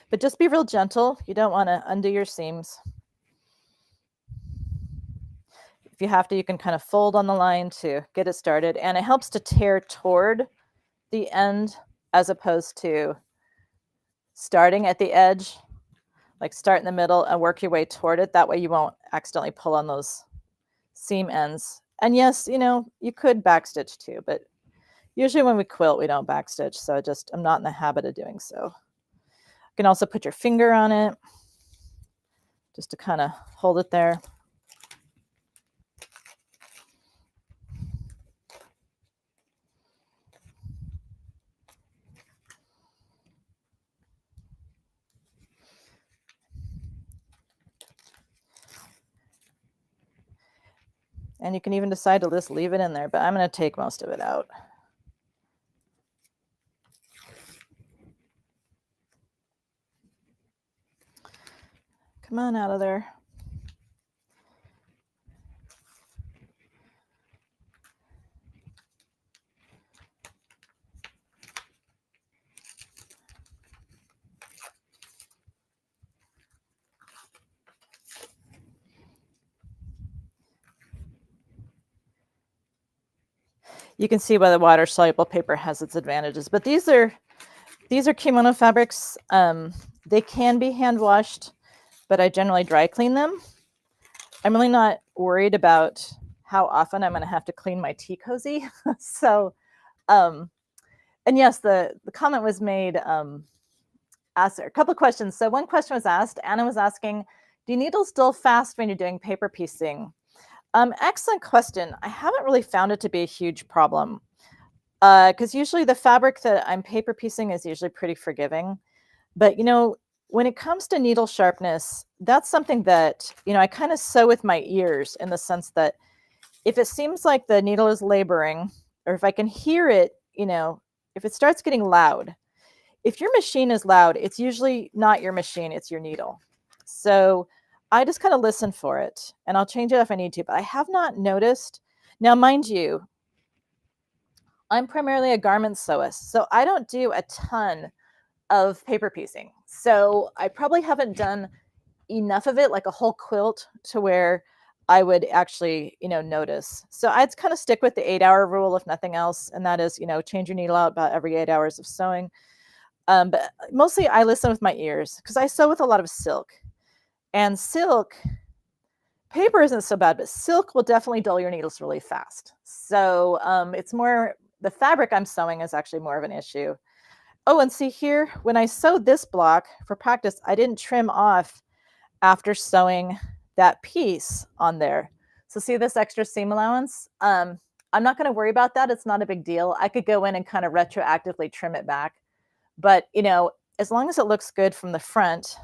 But just be real gentle. You don't want to undo your seams. If you have to, you can kind of fold on the line to get it started. And it helps to tear toward the end as opposed to starting at the edge. Like start in the middle and work your way toward it. That way you won't accidentally pull on those seam ends. And yes, you know, you could backstitch too, but usually when we quilt, we don't backstitch. So I'm not in the habit of doing so. You can also put your finger on it just to kind of hold it there. And you can even decide to just leave it in there, but I'm going to take most of it out. Come on out of there. You can see why the water-soluble paper has its advantages, but these are kimono fabrics. They can be hand washed, but I generally dry clean them. I'm really not worried about how often I'm going to have to clean my tea cozy. So, and yes, the comment was made. Asked a couple of questions. So one question was asked. Anna was asking, "Do needles dull fast when you're doing paper piecing?" Excellent question. I haven't really found it to be a huge problem because usually the fabric that I'm paper piecing is usually pretty forgiving. But, you know, when it comes to needle sharpness, that's something that, you know, I kind of sew with my ears in the sense that if it seems like the needle is laboring, or if I can hear it, you know, if it starts getting loud, if your machine is loud, it's usually not your machine, it's your needle. So I just kind of listen for it and I'll change it if I need to, but I have not noticed. Now, mind you, I'm primarily a garment sewist, so I don't do a ton of paper piecing. So I probably haven't done enough of it, like a whole quilt, to where I would actually, you know, notice. So I'd kind of stick with the 8-hour rule, if nothing else. And that is, you know, change your needle out about every 8 hours of sewing. But mostly I listen with my ears because I sew with a lot of silk. And silk, paper isn't so bad, but silk will definitely dull your needles really fast. So it's more, the fabric I'm sewing is actually more of an issue. Oh, and see here, when I sewed this block for practice, I didn't trim off after sewing that piece on there. So see this extra seam allowance? I'm not going to worry about that. It's not a big deal. I could go in and kind of retroactively trim it back. But, you know, as long as it looks good from the front,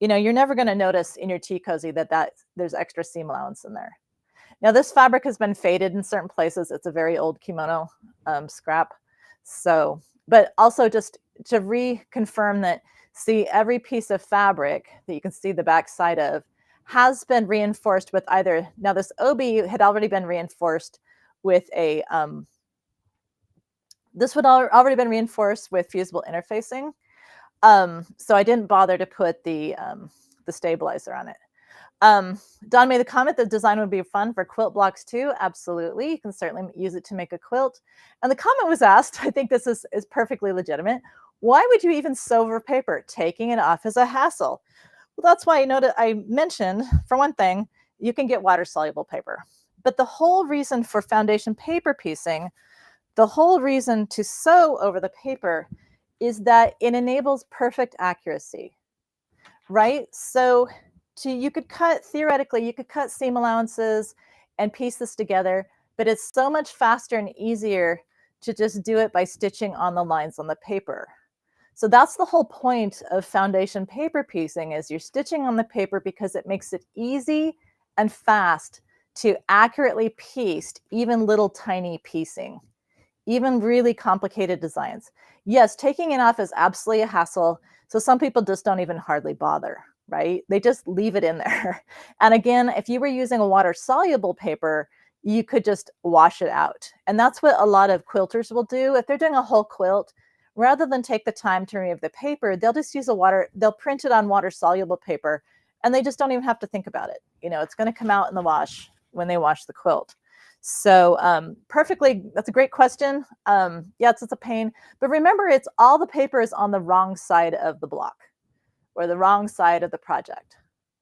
you know, you're never going to notice in your tea cozy that there's extra seam allowance in there. Now, this fabric has been faded in certain places. It's a very old kimono scrap. So, but also just to reconfirm that, see, every piece of fabric that you can see the back side of has been reinforced with either, now this obi had already been reinforced with a, this would already been reinforced with fusible interfacing. So I didn't bother to put the stabilizer on it. Don made the comment that design would be fun for quilt blocks too. Absolutely. You can certainly use it to make a quilt. And the comment was asked, I think this is perfectly legitimate. Why would you even sew over paper? Taking it off is a hassle. Well, that's why I mentioned, for one thing, you can get water soluble paper. But the whole reason for foundation paper piecing, the whole reason to sew over the paper is that it enables perfect accuracy, right? So you could theoretically, you could cut seam allowances and piece this together, but it's so much faster and easier to just do it by stitching on the lines on the paper. So that's the whole point of foundation paper piecing, is you're stitching on the paper because it makes it easy and fast to accurately piece even little tiny piecing, even really complicated designs. Yes, taking it off is absolutely a hassle. So some people just don't even hardly bother. right? They just leave it in there. And again, if you were using a water-soluble paper, you could just wash it out. And that's what a lot of quilters will do. If they're doing a whole quilt, rather than take the time to remove the paper, they'll just use they'll print it on water-soluble paper, and they just don't even have to think about it. You know, it's going to come out in the wash when they wash the quilt. So perfectly, that's a great question. Yes, it's a pain, but remember, it's all the paper is on the wrong side of the block or the wrong side of the project.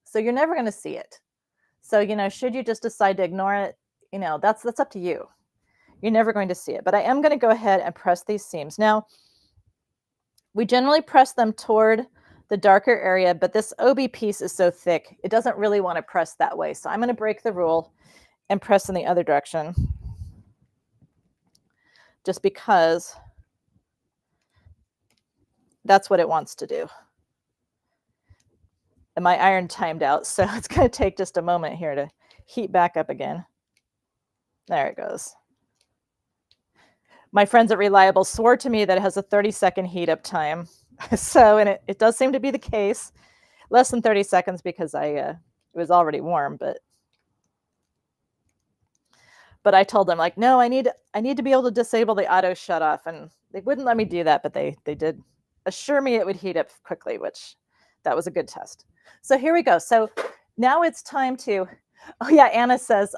So you're never going to see it. So, you know, should you just decide to ignore it, you know, that's up to you. You're never going to see it. But I am going to go ahead and press these seams. Now, we generally press them toward the darker area, but this OB piece is so thick, it doesn't really want to press that way. So I'm going to break the rule and press in the other direction, just because that's what it wants to do. And my iron timed out, so it's going to take just a moment here to heat back up again. There it goes. My friends at Reliable swore to me that it has a 30-second heat up time. So, and it does seem to be the case. Less than 30 seconds because it was already warm, but I told them, like, no, I need to be able to disable the auto shut off, and they wouldn't let me do that, but they did assure me it would heat up quickly, which that was a good test. So here we go. So now it's time to, oh yeah, Anna says,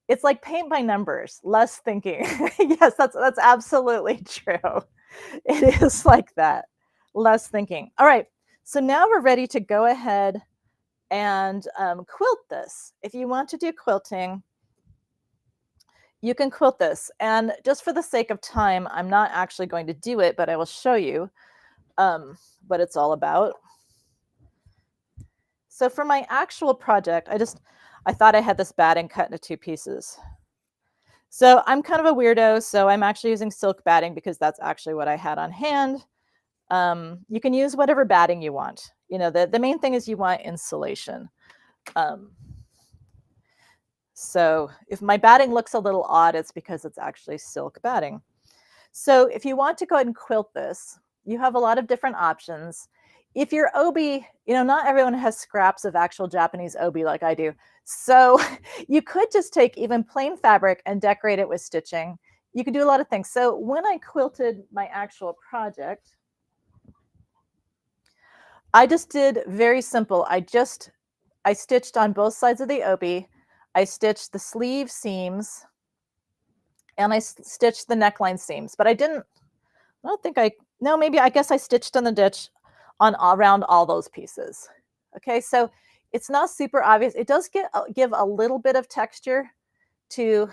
it's like paint by numbers, less thinking. Yes, that's absolutely true. It is like that, less thinking. All right, so now we're ready to go ahead and quilt this. If you want to do quilting, you can quilt this. And just for the sake of time, I'm not actually going to do it, but I will show you what it's all about. So for my actual project, I thought I had this batting cut into 2 pieces. So I'm kind of a weirdo, so I'm actually using silk batting because that's actually what I had on hand. You can use whatever batting you want. You know, the main thing is you want insulation. So if my batting looks a little odd, it's because it's actually silk batting. So if you want to go ahead and quilt this, you have a lot of different options. If your obi, you know, not everyone has scraps of actual Japanese obi like I do. So you could just take even plain fabric and decorate it with stitching. You could do a lot of things. So when I quilted my actual project, I just did very simple. I stitched on both sides of the obi. I stitched the sleeve seams and I stitched the neckline seams, but I don't think no, maybe I guess I stitched on the ditch on around all those pieces. Okay, so it's not super obvious. It does give a little bit of texture to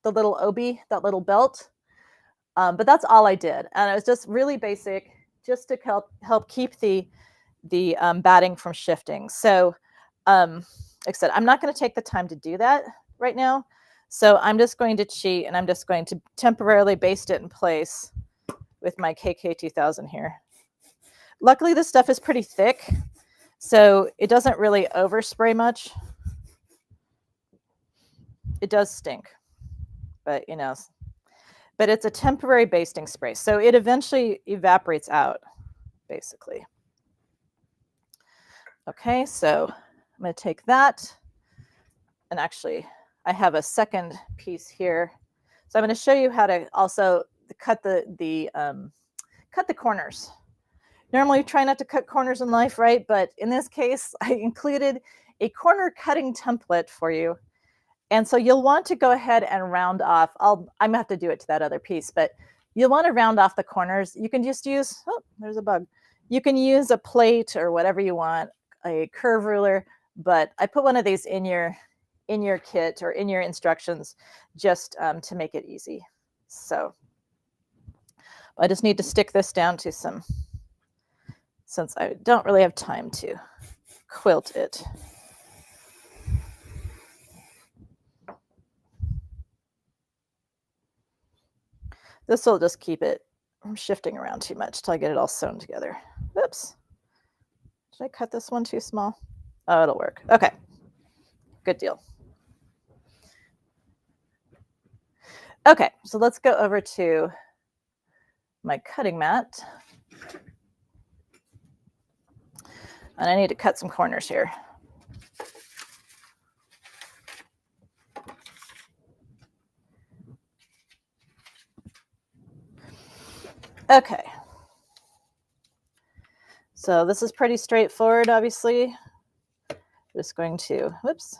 the little obi, that little belt, but that's all I did, and it was just really basic, just to help keep the batting from shifting. So, like I said, I'm not going to take the time to do that right now. So I'm just going to cheat, and I'm just going to temporarily baste it in place with my KK2000 here. Luckily, this stuff is pretty thick, so it doesn't really overspray much. It does stink, but you know, but it's a temporary basting spray, so it eventually evaporates out, basically. Okay, so I'm going to take that, and actually, I have a second piece here. So I'm going to show you how to also cut the corners. Normally, you try not to cut corners in life, right? But in this case, I included a corner cutting template for you. And so you'll want to go ahead and round off. I'm going to have to do it to that other piece, but you'll want to round off the corners. You can just use, oh, there's a bug. You can use a plate or whatever you want, a curve ruler, but I put one of these in your kit or in your instructions just to make it easy. So I just need to stick this down to some, since I don't really have time to quilt it. This will just keep it from shifting around too much till I get it all sewn together. Oops. Did I cut this one too small? Oh, it'll work. Okay. Good deal. Okay, so let's go over to my cutting mat. And I need to cut some corners here. Okay. So this is pretty straightforward, obviously. Just going to, whoops,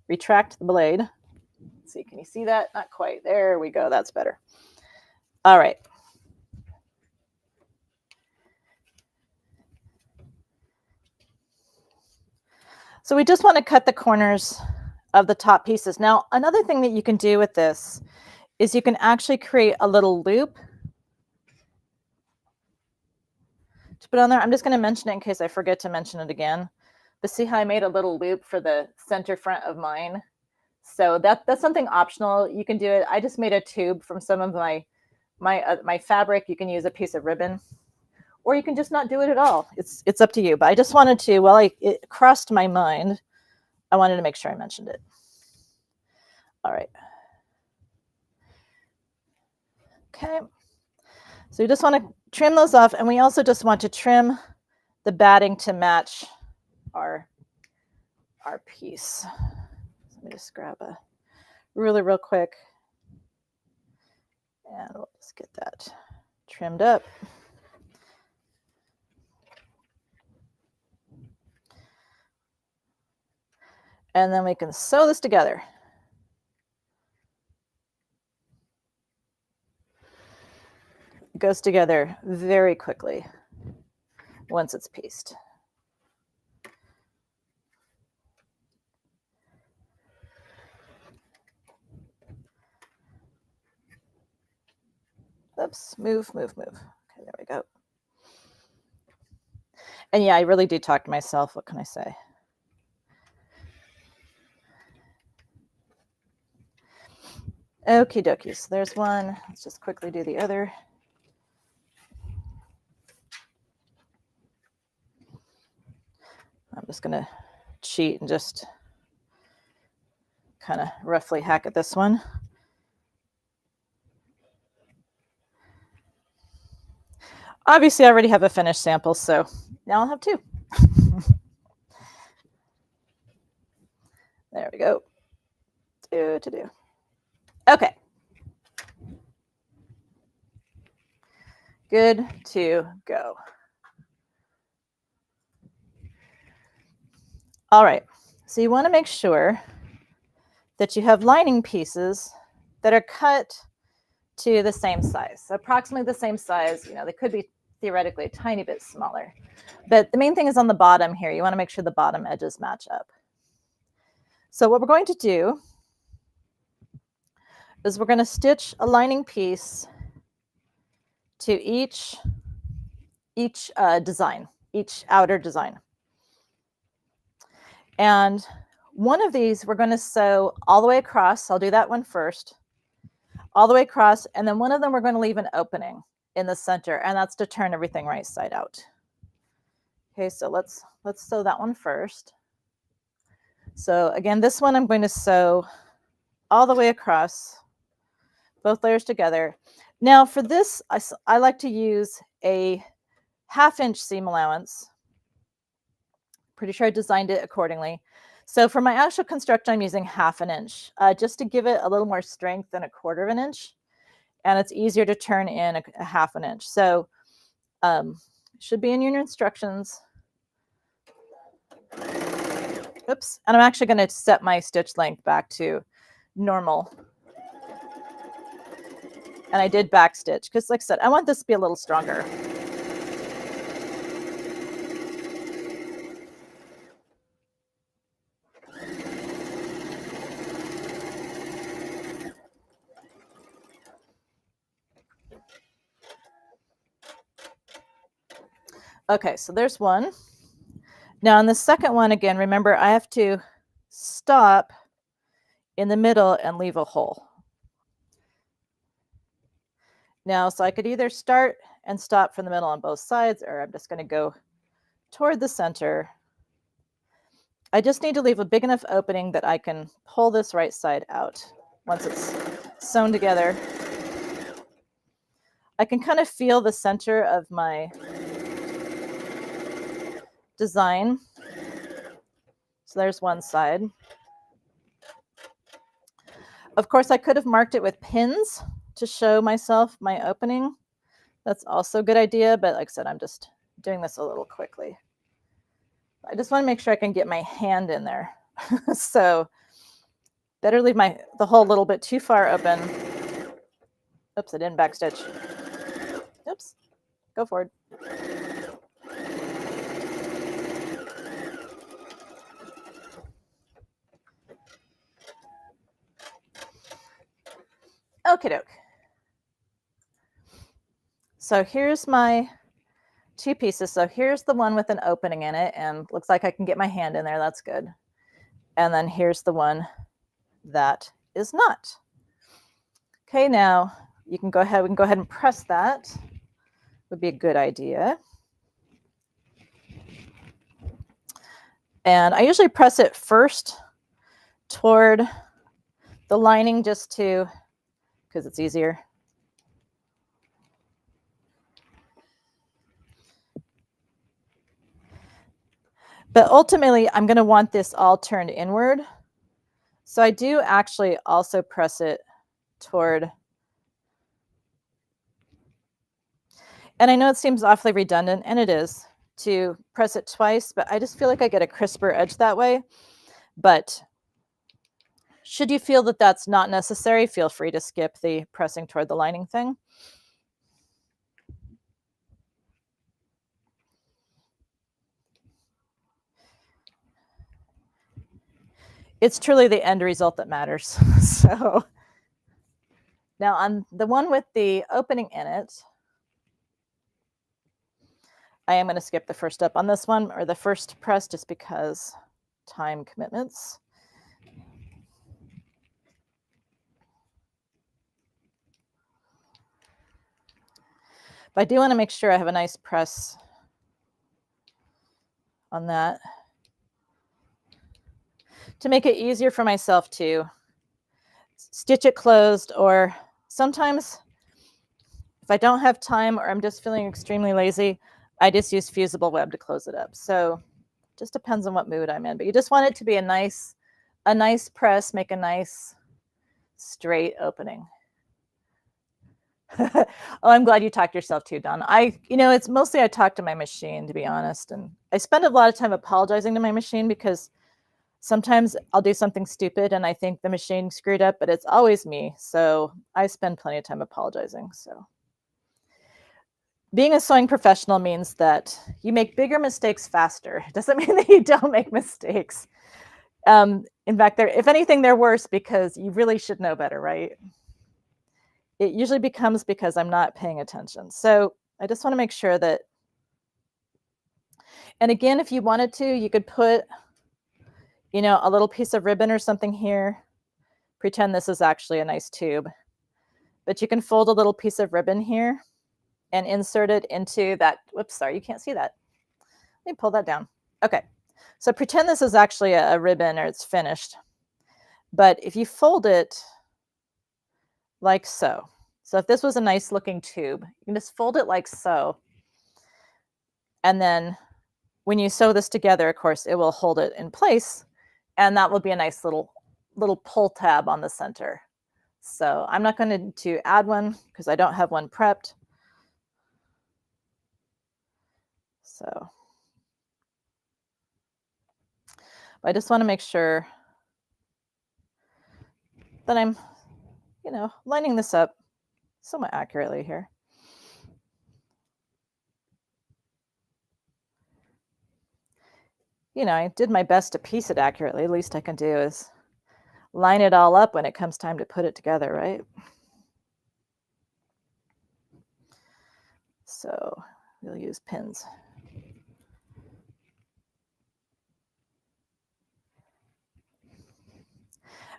retract the blade. Let's see, can you see that? Not quite. There we go. That's better. All right. So we just want to cut the corners of the top pieces. Now, another thing that you can do with this is you can actually create a little loop to put on there. I'm just going to mention it in case I forget to mention it again. But see how I made a little loop for the center front of mine? So that's something optional. You can do it. I just made a tube from some of my fabric. You can use a piece of ribbon, or you can just not do it at all. It's up to you. But I just wanted to, while it crossed my mind, I wanted to make sure I mentioned it. All right. Okay. So you just want to trim those off, and we also just want to trim the batting to match our piece. Let me just grab a ruler real quick, and we'll just get that trimmed up. And then we can sew this together. It goes together very quickly once it's pieced. Oops, move. Okay, there we go. And yeah, I really do talk to myself. What can I say? Okie dokie, so there's one. Let's just quickly do the other. I'm just gonna cheat and just kind of roughly hack at this one. Obviously, I already have a finished sample, so now I'll have two. There we go. Do. Okay. Good to go. All right. So you want to make sure that you have lining pieces that are cut to the same size, approximately the same size. You know, they could be theoretically a tiny bit smaller, but the main thing is on the bottom here. You want to make sure the bottom edges match up. So what we're going to do is we're going to stitch a lining piece to each design, each outer design. And one of these we're going to sew all the way across. I'll do that one first, all the way across, and then one of them we're going to leave an opening in the center, and that's to turn everything right side out. Okay, so let's sew that one first. So again, this one I'm going to sew all the way across, both layers together. Now for this, I like to use a 1/2 inch seam allowance. Pretty sure I designed it accordingly. So for my actual construction, I'm using 1/2 inch, just to give it a little more strength than 1/4 inch. And it's easier to turn in a 1/2 inch. So should be in your instructions. Oops. And I'm actually going to set my stitch length back to normal. And I did back stitch because, like I said, I want this to be a little stronger. Okay, so there's one. Now on the second one, again, remember I have to stop in the middle and leave a hole. Now, so I could either start and stop from the middle on both sides, or I'm just going to go toward the center. I just need to leave a big enough opening that I can pull this right side out once it's sewn together. I can kind of feel the center of my design. So there's one side. Of course, I could have marked it with pins to show myself my opening. That's also a good idea, but like I said, I'm just doing this a little quickly. I just want to make sure I can get my hand in there. So better leave the hole a little bit too far open. Oops, I didn't backstitch. Oops, go forward. Okie doke. So here's my two pieces. So here's the one with an opening in it, and looks like I can get my hand in there. That's good. And then here's the one that is not. Okay, now we can go ahead and press that. Would be a good idea. And I usually press it first toward the lining just because it's easier. But ultimately, I'm going to want this all turned inward. So I do actually also press it toward. And I know it seems awfully redundant, and it is, to press it twice, but I just feel like I get a crisper edge that way. But should you feel that that's not necessary, feel free to skip the pressing toward the lining thing. It's truly the end result that matters. So now on the one with the opening in it, I am going to skip the first step on this one, or the first press, just because time commitments. But I do want to make sure I have a nice press on that to make it easier for myself to stitch it closed, or sometimes if I don't have time or I'm just feeling extremely lazy, I just use fusible web to close it up. So it just depends on what mood I'm in, but you just want it to be a nice press, make a nice straight opening. Oh, I'm glad you talked yourself too, Don. It's mostly I talk to my machine, to be honest. And I spend a lot of time apologizing to my machine, because sometimes I'll do something stupid and I think the machine screwed up, but it's always me. So I spend plenty of time apologizing. So being a sewing professional means that you make bigger mistakes faster. It doesn't mean that you don't make mistakes. In fact, if anything, they're worse, because you really should know better, right? It usually becomes because I'm not paying attention. So I just want to make sure that, and again, if you wanted to, you could put, a little piece of ribbon or something here. Pretend this is actually a nice tube. But you can fold a little piece of ribbon here and insert it into that. Whoops, sorry, you can't see that. Let me pull that down. Okay, so pretend this is actually a ribbon, or it's finished. But if you fold it like so. So if this was a nice looking tube, you can just fold it like so. And then when you sew this together, of course, it will hold it in place. And that will be a nice little pull tab on the center. So I'm not going to add one because I don't have one prepped. So I just want to make sure that I'm, lining this up somewhat accurately here. I did my best to piece it accurately. Least I can do is line it all up when it comes time to put it together, right? So we'll use pins.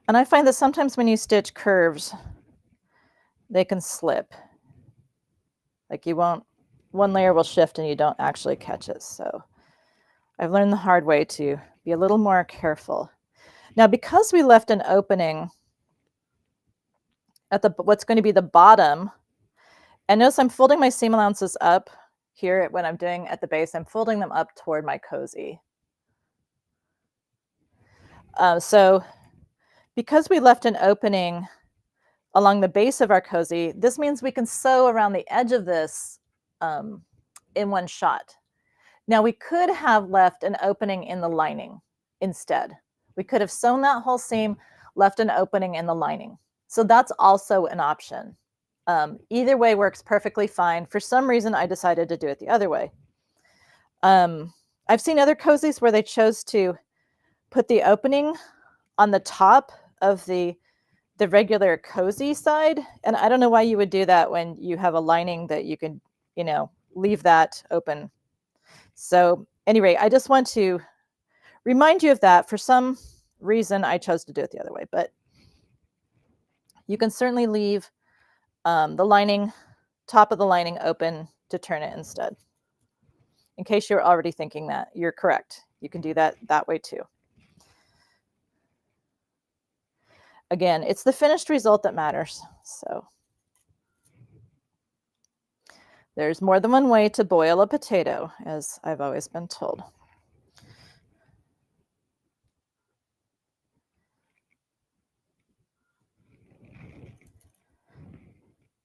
And I find that sometimes when you stitch curves, they can slip. Like one layer will shift and you don't actually catch it. So I've learned the hard way to be a little more careful. Now, because we left an opening at what's going to be the bottom, and notice I'm folding my seam allowances up here when I'm doing at the base, I'm folding them up toward my cozy. So because we left an opening along the base of our cozy, this means we can sew around the edge of this in one shot. Now we could have left an opening in the lining instead. We could have sewn that whole seam, left an opening in the lining. So that's also an option. Either way works perfectly fine. For some reason, I decided to do it the other way. I've seen other cozies where they chose to put the opening on the top of the regular cozy side. And I don't know why you would do that when you have a lining that you can, leave that open. So anyway, I just want to remind you of that. For some reason, I chose to do it the other way, but you can certainly leave the lining, top of the lining open to turn it instead. In case you're already thinking that, you're correct. You can do that way too. Again, it's the finished result that matters. So there's more than one way to boil a potato, as I've always been told.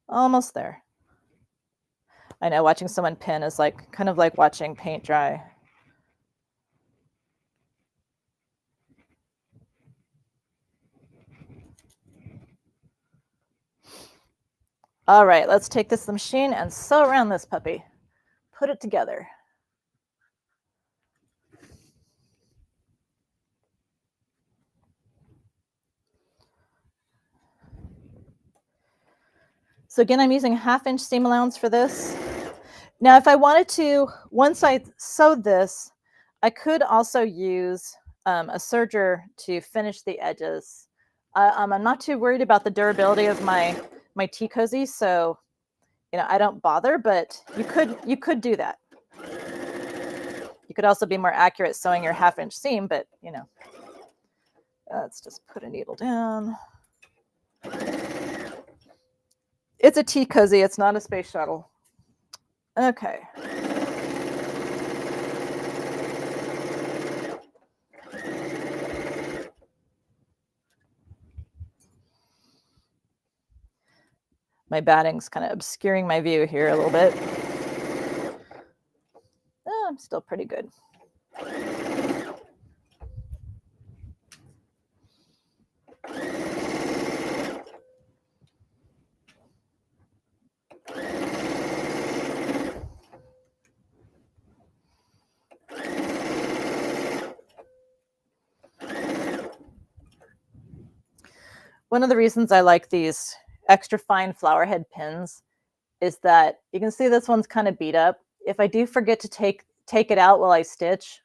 Almost there. I know watching someone pin is kind of like watching paint dry. All right, let's take this to the machine and sew around this puppy. Put it together. So again, I'm using a 1/2-inch seam allowance for this. Now, if I wanted to, once I sewed this, I could also use a serger to finish the edges. I'm not too worried about the durability of my tea cozy, so I don't bother. But you could do that. You could also be more accurate sewing your 1/2-inch seam, but let's just put a needle down. It's a tea cozy. It's not a space shuttle. Okay. My batting's kind of obscuring my view here a little bit. Oh, I'm still pretty good. One of the reasons I like these extra fine flower head pins is that you can see this one's kind of beat up. If I do forget to take it out while I stitch,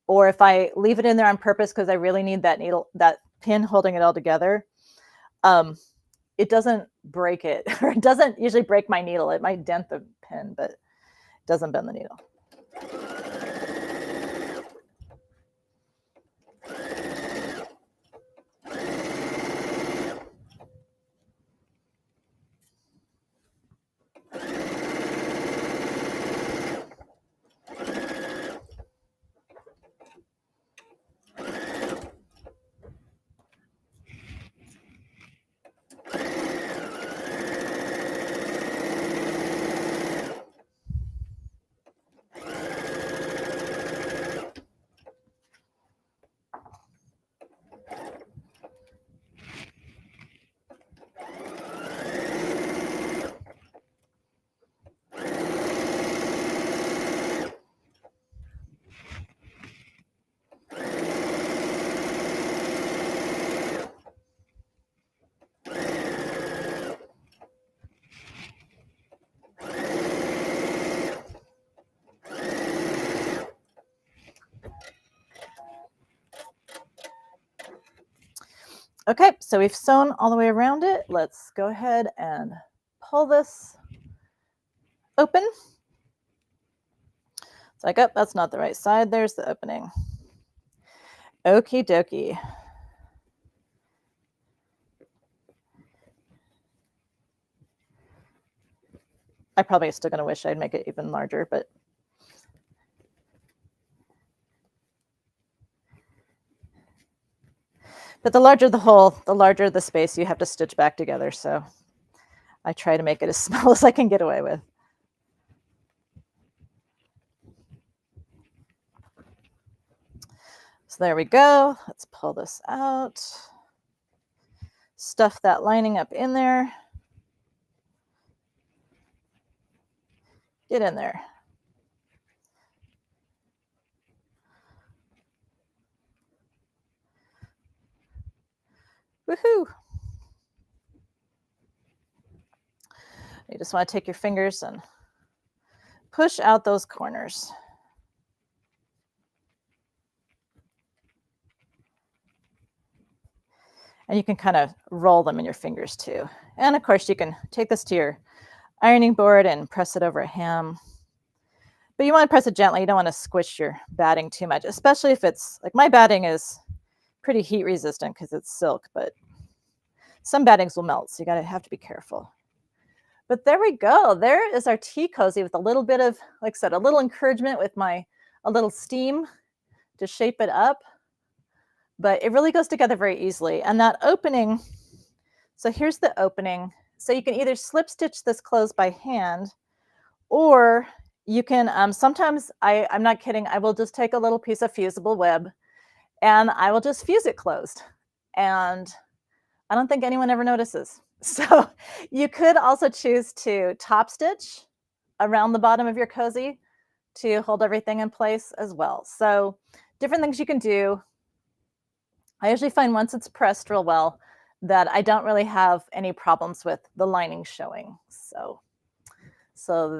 or if I leave it in there on purpose because I really need that pin holding it all together, it doesn't break it, or it doesn't usually break my needle. It might dent the pin, but it doesn't bend the needle. Okay, so we've sewn all the way around it. Let's go ahead and pull this open. It's like, oh, that's not the right side. There's the opening. Okie dokie. I probably still gonna wish I'd make it even larger, but the larger the hole, the larger the space you have to stitch back together. So I try to make it as small as I can get away with. So there we go. Let's pull this out. Stuff that lining up in there. Get in there. Woohoo! You just want to take your fingers and push out those corners. And you can kind of roll them in your fingers too. And of course, you can take this to your ironing board and press it over a ham. But you want to press it gently. You don't want to squish your batting too much, especially if it's like my batting is pretty heat resistant because it's silk, but some battings will melt, so you have to be careful. But there we go. There is our tea cozy with a little bit of, like I said, a little encouragement with a little steam to shape it up. But it really goes together very easily. And that opening, so here's the opening. So you can either slip stitch this closed by hand, or you can, sometimes, I'm not kidding, I will just take a little piece of fusible web and I will just fuse it closed. And I don't think anyone ever notices. So you could also choose to top stitch around the bottom of your cozy to hold everything in place as well. So different things you can do. I usually find once it's pressed real well that I don't really have any problems with the lining showing. So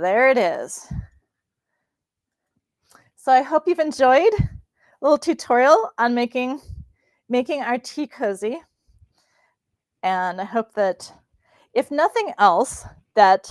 there it is. So I hope you've enjoyed a little tutorial on making our tea cozy. And I hope that, if nothing else, that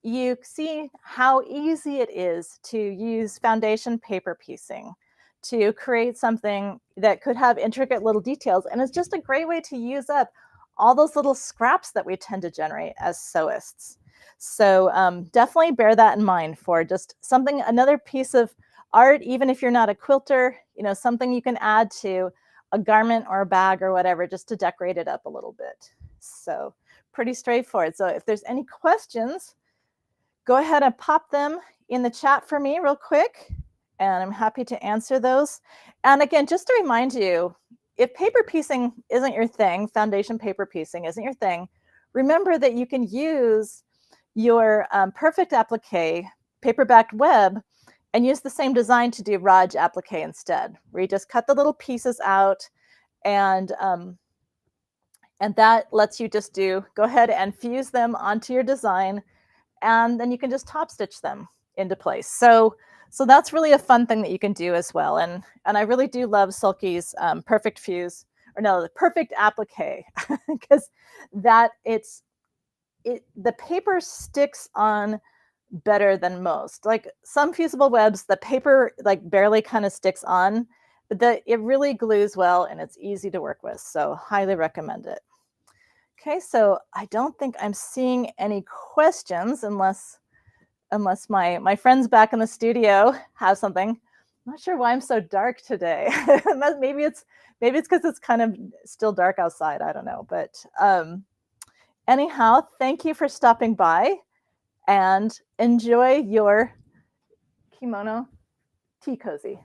you see how easy it is to use foundation paper piecing to create something that could have intricate little details. And it's just a great way to use up all those little scraps that we tend to generate as sewists. So definitely bear that in mind for just something, another piece of art, even if you're not a quilter, something you can add to a garment or a bag or whatever, just to decorate it up a little bit. So pretty straightforward. So if there's any questions, go ahead and pop them in the chat for me real quick, and I'm happy to answer those. And again, just to remind you, if paper piecing isn't your thing, foundation paper piecing isn't your thing, remember that you can use your perfect applique paper-backed web and use the same design to do Raj applique instead, where you just cut the little pieces out, and that lets you just go ahead and fuse them onto your design, and then you can just top stitch them into place. So that's really a fun thing that you can do as well. And I really do love Sulky's perfect fuse, or no, the perfect applique, because the paper sticks on better than most. Like some fusible webs, the paper like barely kind of sticks on, but it really glues well and it's easy to work with. So highly recommend it. Okay, so I don't think I'm seeing any questions unless my friends back in the studio have something. I'm not sure why I'm so dark today. maybe it's because it's kind of still dark outside. I don't know, but anyhow, thank you for stopping by, and enjoy your kimono tea cozy.